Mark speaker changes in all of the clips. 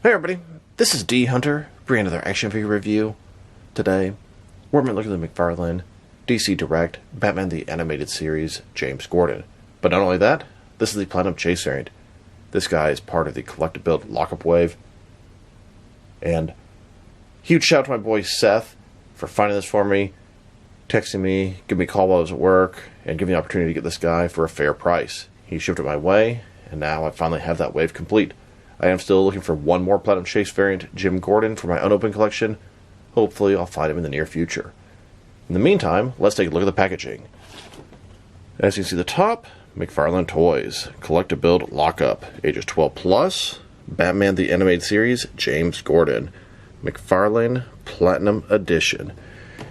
Speaker 1: Hey everybody, this is D Hunter, bringing another action figure review. Today, we're going to look at the McFarlane DC Direct Batman the Animated Series James Gordon. But not only that, this is the Platinum Chase variant. This guy is part of the Collector Build Lockup Wave. And huge shout out to my boy Seth for finding this for me, texting me, giving me a call while I was at work, and giving me the opportunity to get this guy for a fair price. He shipped it my way, and now I finally have that wave complete. I am still looking for one more Platinum Chase variant Jim Gordon for my unopened collection. Hopefully I'll find him in the near future. In the meantime, let's take a look at the packaging. As you can see at the top, McFarlane Toys, Collector Build Lockup, ages 12 plus, Batman the Animated Series, James Gordon, McFarlane Platinum Edition.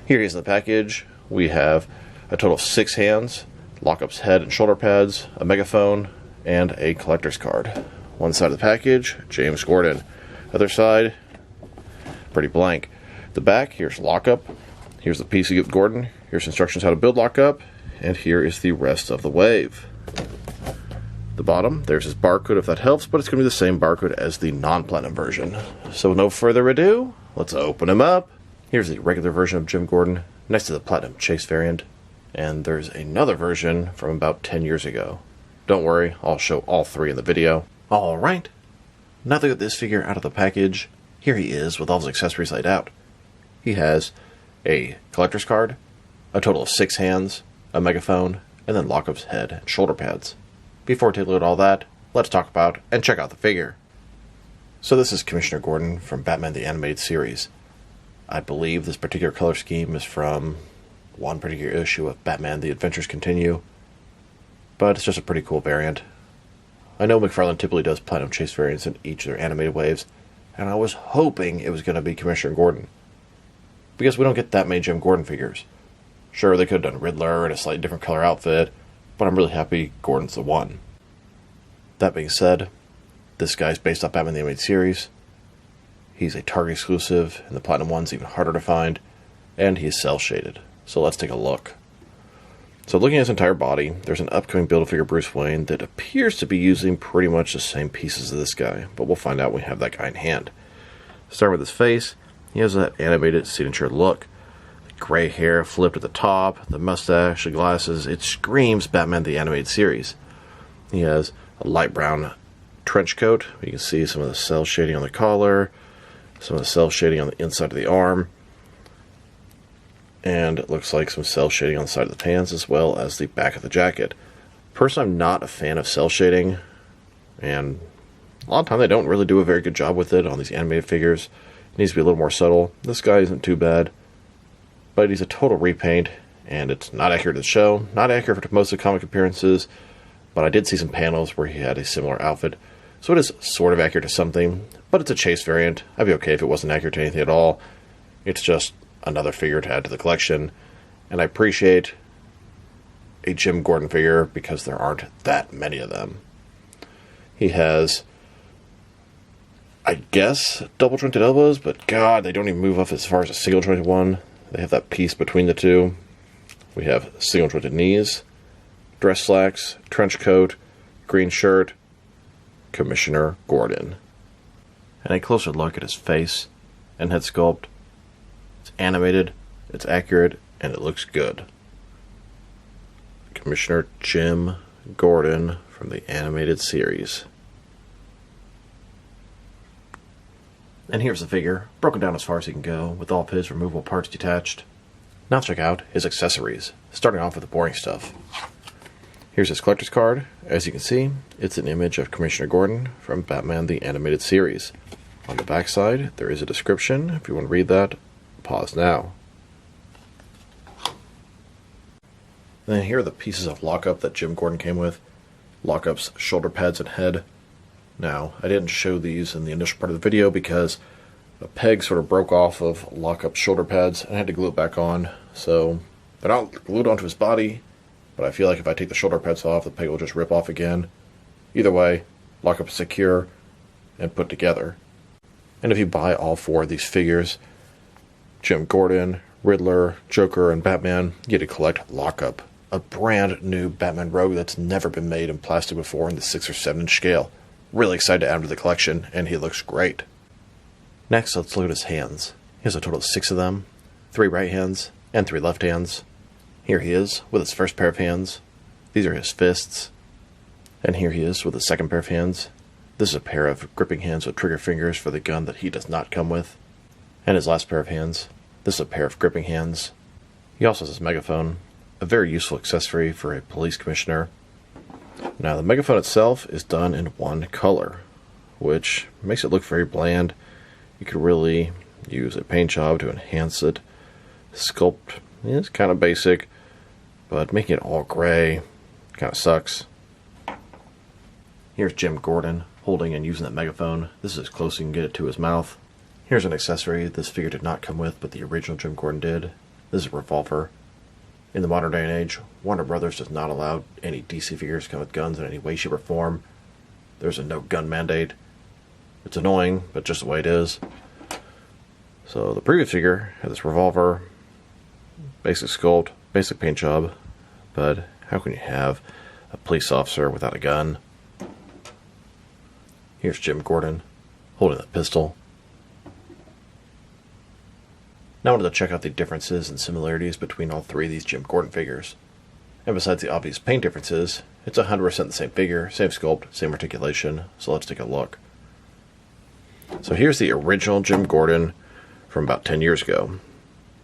Speaker 1: Here he is in the package. We have a total of 6 hands, Lockup's head and shoulder pads, a megaphone, and a collector's card. One side of the package, James Gordon. Other side, pretty blank. The back, here's Lockup. Here's the PC of Gordon. Here's instructions how to build Lockup. And here is the rest of the wave. The bottom, there's his barcode if that helps, but it's going to be the same barcode as the non-platinum version. So with no further ado, let's open him up. Here's the regular version of Jim Gordon next to the Platinum Chase variant. And there's another version from about 10 years ago. Don't worry, I'll show all 3 in the video. Alright, now that I got this figure out of the package, here he is with all his accessories laid out. He has a collector's card, a total of 6 hands, a megaphone, and then Lockup's head and shoulder pads. Before we take a look at all that, let's talk about and check out the figure. So this is Commissioner Gordon from Batman the Animated Series. I believe this particular color scheme is from one particular issue of Batman The Adventures Continue, but it's just a pretty cool variant. I know McFarlane typically does Platinum Chase variants in each of their animated waves, and I was hoping it was going to be Commissioner Gordon, because we don't get that many Jim Gordon figures. Sure, they could have done Riddler in a slightly different color outfit, but I'm really happy Gordon's the one. That being said, this guy's based off Batman the Animated Series. He's a Target exclusive, and the Platinum one's even harder to find, and he's cel-shaded. So let's take a look. So looking at his entire body, there's an upcoming Build-A-Figure Bruce Wayne that appears to be using pretty much the same pieces as this guy, but we'll find out when we have that guy in hand. Starting with his face, he has that animated signature look. The gray hair flipped at the top, the mustache, the glasses, it screams Batman the Animated Series. He has a light brown trench coat. You can see some of the cel shading on the collar, some of the cel shading on the inside of the arm, and it looks like some cel shading on the side of the pants as well as the back of the jacket. Personally, I'm not a fan of cel shading, and a lot of time they don't really do a very good job with it on these animated figures. It needs to be a little more subtle. This guy isn't too bad, but he's a total repaint, and it's not accurate to the show, not accurate to most of the comic appearances, but I did see some panels where he had a similar outfit, so it is sort of accurate to something, but it's a Chase variant. I'd be okay if it wasn't accurate to anything at all. It's just another figure to add to the collection, and I appreciate a Jim Gordon figure because there aren't that many of them. He has, I guess, double jointed elbows, but God, they don't even move up as far as a single jointed one. They have that piece between the two. We have single jointed knees, dress slacks, trench coat, green shirt, Commissioner Gordon. And a closer look at his face and head sculpt. It's animated, it's accurate, and it looks good. Commissioner Jim Gordon from the Animated Series. And here's the figure, broken down as far as he can go, with all of his removable parts detached. Now let's check out his accessories, starting off with the boring stuff. Here's his collector's card. As you can see, it's an image of Commissioner Gordon from Batman the Animated Series. On the back side, there is a description. If you want to read that, pause now. Then here are the pieces of Lockup that Jim Gordon came with. Lockup's shoulder pads and head. Now, I didn't show these in the initial part of the video because a peg sort of broke off of Lockup's shoulder pads and I had to glue it back on. So, they're not glued onto his body, but I feel like if I take the shoulder pads off, the peg will just rip off again. Either way, Lockup is secure and put together. And if you buy all 4 of these figures, Jim Gordon, Riddler, Joker, and Batman, you get to collect Lockup, a brand new Batman Rogue that's never been made in plastic before in the 6 or 7 inch scale. Really excited to add him to the collection, and he looks great. Next, let's look at his hands. He has a total of 6 of them, 3 right hands and 3 left hands. Here he is with his first pair of hands. These are his fists. And here he is with his second pair of hands. This is a pair of gripping hands with trigger fingers for the gun that he does not come with. And his last pair of hands. This is a pair of gripping hands. He also has his megaphone, a very useful accessory for a police commissioner. Now, the megaphone itself is done in one color, which makes it look very bland. You could really use a paint job to enhance it. Sculpt is kind of basic, but making it all gray kind of sucks. Here's Jim Gordon holding and using that megaphone. This is as close as you can get it to his mouth. Here's an accessory this figure did not come with, but the original Jim Gordon did. This is a revolver. In the modern day and age, Warner Brothers does not allow any DC figures to come with guns in any way, shape, or form. There's a no gun mandate. It's annoying, but just the way it is. So the previous figure had this revolver, basic sculpt, basic paint job, but how can you have a police officer without a gun? Here's Jim Gordon holding a pistol. Now I wanted to check out the differences and similarities between all 3 of these Jim Gordon figures. And besides the obvious paint differences, it's 100% the same figure, same sculpt, same articulation, so let's take a look. So here's the original Jim Gordon from about 10 years ago.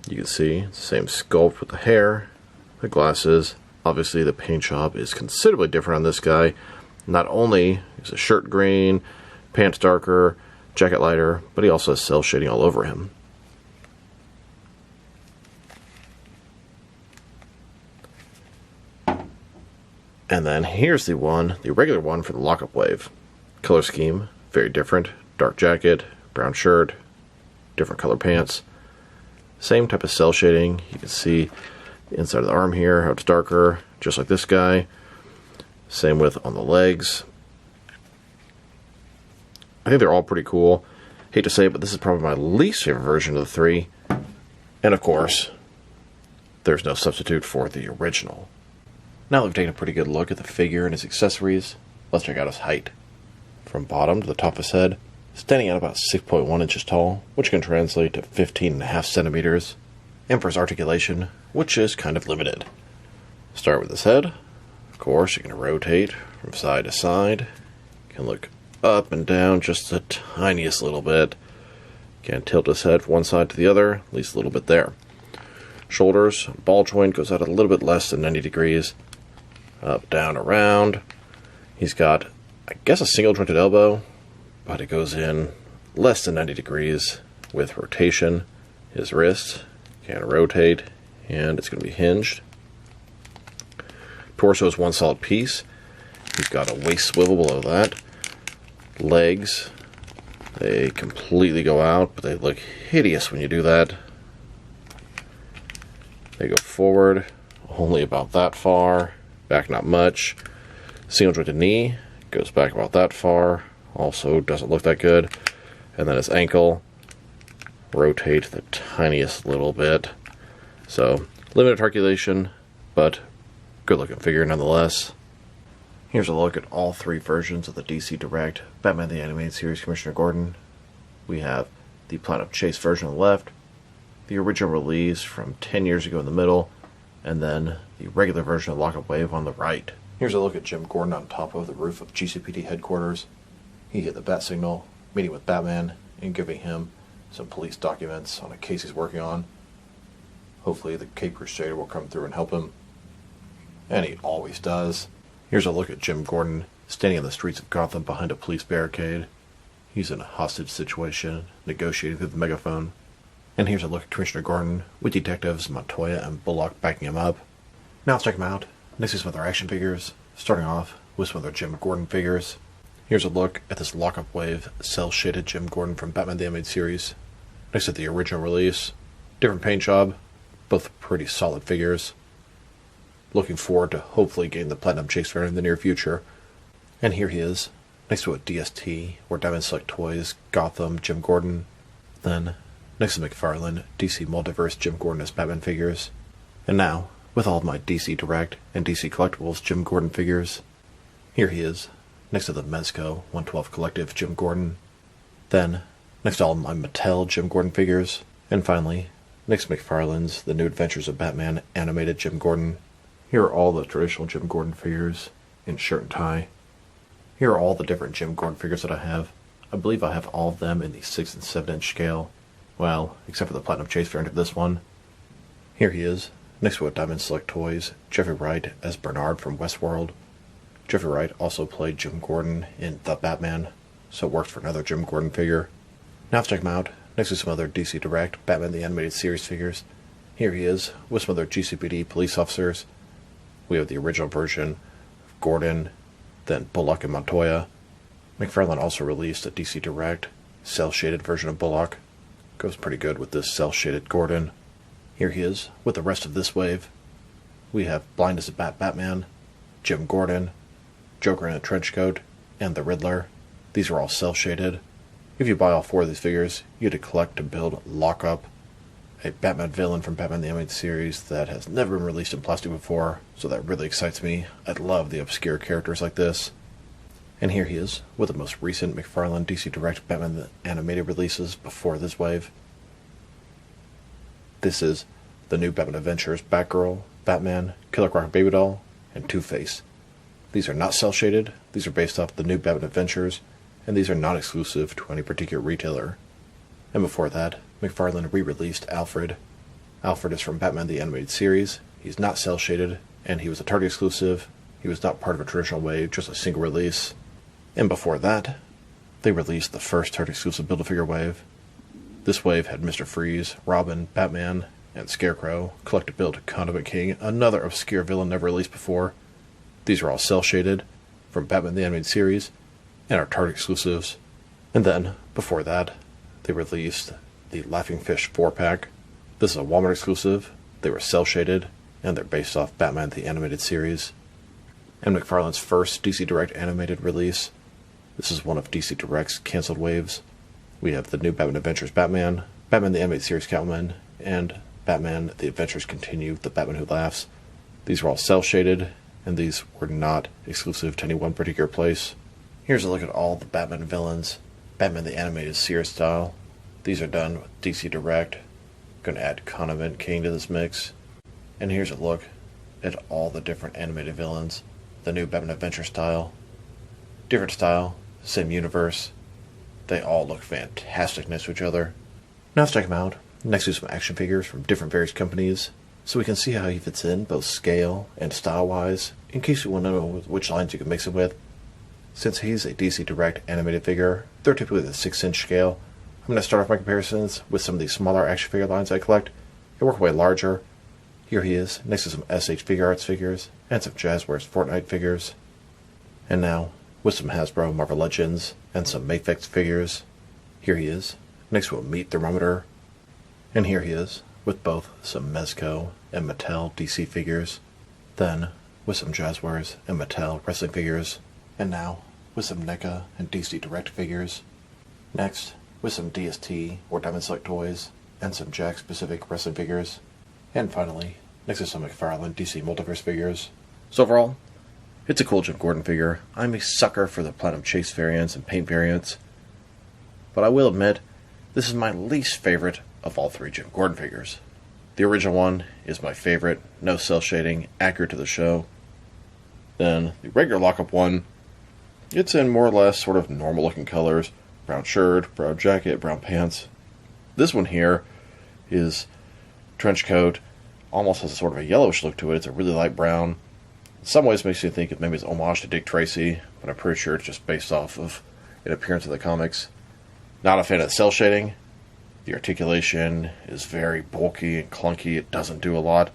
Speaker 1: You can see it's the same sculpt with the hair, the glasses. Obviously the paint job is considerably different on this guy. Not only is his shirt green, pants darker, jacket lighter, but he also has cell shading all over him. And then here's the regular one for the lockup wave. Color scheme, very different. Dark jacket, brown shirt, different color pants. Same type of cell shading. You can see the inside of the arm here, how it's darker, just like this guy. Same with on the legs. I think they're all pretty cool. Hate to say it, but this is probably my least favorite version of the 3. And of course, there's no substitute for the original. Now that we've taken a pretty good look at the figure and his accessories, let's check out his height. From bottom to the top of his head, standing at about 6.1 inches tall, which can translate to 15.5 centimeters. And for his articulation, which is kind of limited. Start with his head. Of course, you can rotate from side to side. You can look up and down just the tiniest little bit. You can tilt his head from one side to the other, at least a little bit there. Shoulders, ball joint goes out a little bit less than 90 degrees. Up, down, around. He's got, I guess, a single jointed elbow, but it goes in less than 90 degrees with rotation. His wrist can rotate, and it's going to be hinged. Torso is one solid piece. He's got a waist swivel below that. Legs, they completely go out, but they look hideous when you do that. They go forward only about that far, back not much. Single jointed knee goes back about that far, also doesn't look that good. And then his ankle, rotate the tiniest little bit. So limited articulation, but good looking figure nonetheless. Here's a look at all 3 versions of the DC Direct Batman the Animated Series Commissioner Gordon. We have the Platinum Chase version on the left, the original release from 10 years ago in the middle, and then the regular version of Lockup Wave on the right. Here's a look at Jim Gordon on top of the roof of GCPD headquarters. He hit the bat signal, meeting with Batman, and giving him some police documents on a case he's working on. Hopefully the Cape Crusader will come through and help him. And he always does. Here's a look at Jim Gordon standing in the streets of Gotham behind a police barricade. He's in a hostage situation, negotiating through the megaphone. And here's a look at Commissioner Gordon with detectives Montoya and Bullock backing him up. Now let's check him out. Next is some of their action figures, starting off with some of their Jim Gordon figures. Here's a look at this Lockup Wave cell-shaded Jim Gordon from Batman the Animated Series. Next to the original release. Different paint job, both pretty solid figures. Looking forward to hopefully getting the Platinum Chase variant in the near future. And here he is, next to a DST, or Diamond Select Toys, Gotham, Jim Gordon. Then, next to McFarlane, DC Multiverse Jim Gordon as Batman figures. And now, with all of my DC Direct and DC Collectibles Jim Gordon figures, here he is, next to the Mezco 112 Collective Jim Gordon. Then, Next to all my Mattel Jim Gordon figures. And finally, next to McFarlane's The New Adventures of Batman animated Jim Gordon. Here are all the traditional Jim Gordon figures in shirt and tie. Here are all the different Jim Gordon figures that I have. I believe I have all of them in the 6 and 7 inch scale. Well, except for the Platinum Chase variant of this one. Here he is, next to a Diamond Select Toys, Jeffrey Wright as Bernard from Westworld. Jeffrey Wright also played Jim Gordon in The Batman, so it works for another Jim Gordon figure. Now let's check him out, next to some other DC Direct Batman the Animated Series figures. Here he is, with some other GCPD police officers. We have the original version of Gordon, then Bullock and Montoya. McFarlane also released a DC Direct cel-shaded version of Bullock. Goes pretty good with this cel-shaded Gordon. Here he is, with the rest of this wave. We have Blind as a Batman, Jim Gordon, Joker in a trench coat, and the Riddler. These are all cel-shaded. If you buy all 4 of these figures, you get to collect to build Lockup, a Batman villain from Batman the Animated Series that has never been released in plastic before, so that really excites me. I love the obscure characters like this. And here he is, with the most recent McFarlane DC Direct Batman the Animated releases before this wave. This is the new Batman Adventures Batgirl, Batman, Killer Croc Baby Doll, and Two-Face. These are not cel-shaded, these are based off the new Batman Adventures, and these are not exclusive to any particular retailer. And before that, McFarlane re-released Alfred. Alfred is from Batman the Animated Series. He's not cel-shaded, and he was a Target exclusive. He was not part of a traditional wave, just a single release. And before that, they released the first Target exclusive Build-A-Figure wave. This wave had Mr. Freeze, Robin, Batman, and Scarecrow, Collect-to-Build Condiment King, another obscure villain never released before. These are all cel-shaded from Batman the Animated Series and are Target exclusives. And then, before that, they released the Laughing Fish 4-pack. This is a Walmart exclusive. They were cel-shaded, and they're based off Batman the Animated Series. And McFarlane's first DC Direct animated release. This is one of DC Direct's canceled waves. We have the new Batman Adventures Batman, Batman the Animated Series Catwoman, and Batman The Adventures Continue, The Batman Who Laughs. These were all cel-shaded, and these were not exclusive to any one particular place. Here's a look at all the Batman villains, Batman the Animated Series style. These are done with DC Direct. Going to add Condiment King to this mix. And here's a look at all the different animated villains, the new Batman Adventure style. Different style, same universe. They all look fantastic next to each other. Now let's check them out, next to some action figures from different various companies, so we can see how he fits in, both scale and style-wise, in case you want to know which lines you can mix it with. Since he's a DC Direct animated figure, they're typically the 6-inch scale. I'm going to start off my comparisons with some of these smaller action figure lines I collect, and work way larger. Here he is, next to some SH Figure Arts figures, and some Jazzwares Fortnite figures. And now, with some Hasbro Marvel Legends, and some Mafex figures. Here he is, next to a meat thermometer. And here he is, with both some Mezco and Mattel DC figures. Then, with some Jazzwares and Mattel wrestling figures. And now, with some NECA and DC Direct figures. Next, with some DST or Diamond Select Toys, and some Jakks Pacific wrestling figures. And finally, next to some McFarlane DC Multiverse figures. So overall, it's a cool Jim Gordon figure. I'm a sucker for the Platinum Chase variants and paint variants. But I will admit, this is my least favorite of all 3 Jim Gordon figures. The original one is my favorite, no cel shading, accurate to the show. Then the regular lockup one, it's in more or less sort of normal looking colors. Brown shirt, brown jacket, brown pants. This one here is trench coat, almost has a sort of a yellowish look to it. It's a really light brown. In some ways it makes you think maybe it's homage to Dick Tracy, but I'm pretty sure it's just based off of an appearance of the comics. Not a fan of the cel shading. The articulation is very bulky and clunky. It doesn't do a lot.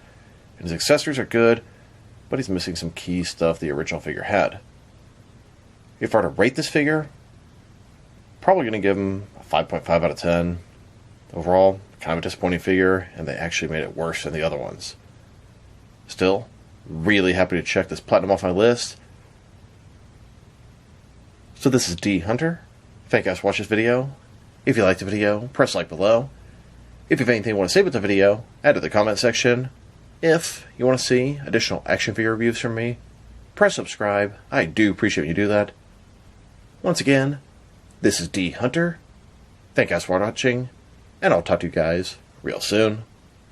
Speaker 1: And his accessories are good, but he's missing some key stuff the original figure had. If I were to rate this figure, probably going to give him a 5.5 out of 10. Overall, kind of a disappointing figure, and they actually made it worse than the other ones. Still, really happy to check this platinum off my list. So this is D Hunter. Thank you guys for watching this video. If you liked the video, press like below. If you have anything you want to say about the video, add to the comment section. If you want to see additional action figure reviews from me, press subscribe. I do appreciate when you do that. Once again, this is D Hunter. Thank you guys for watching, and I'll talk to you guys real soon.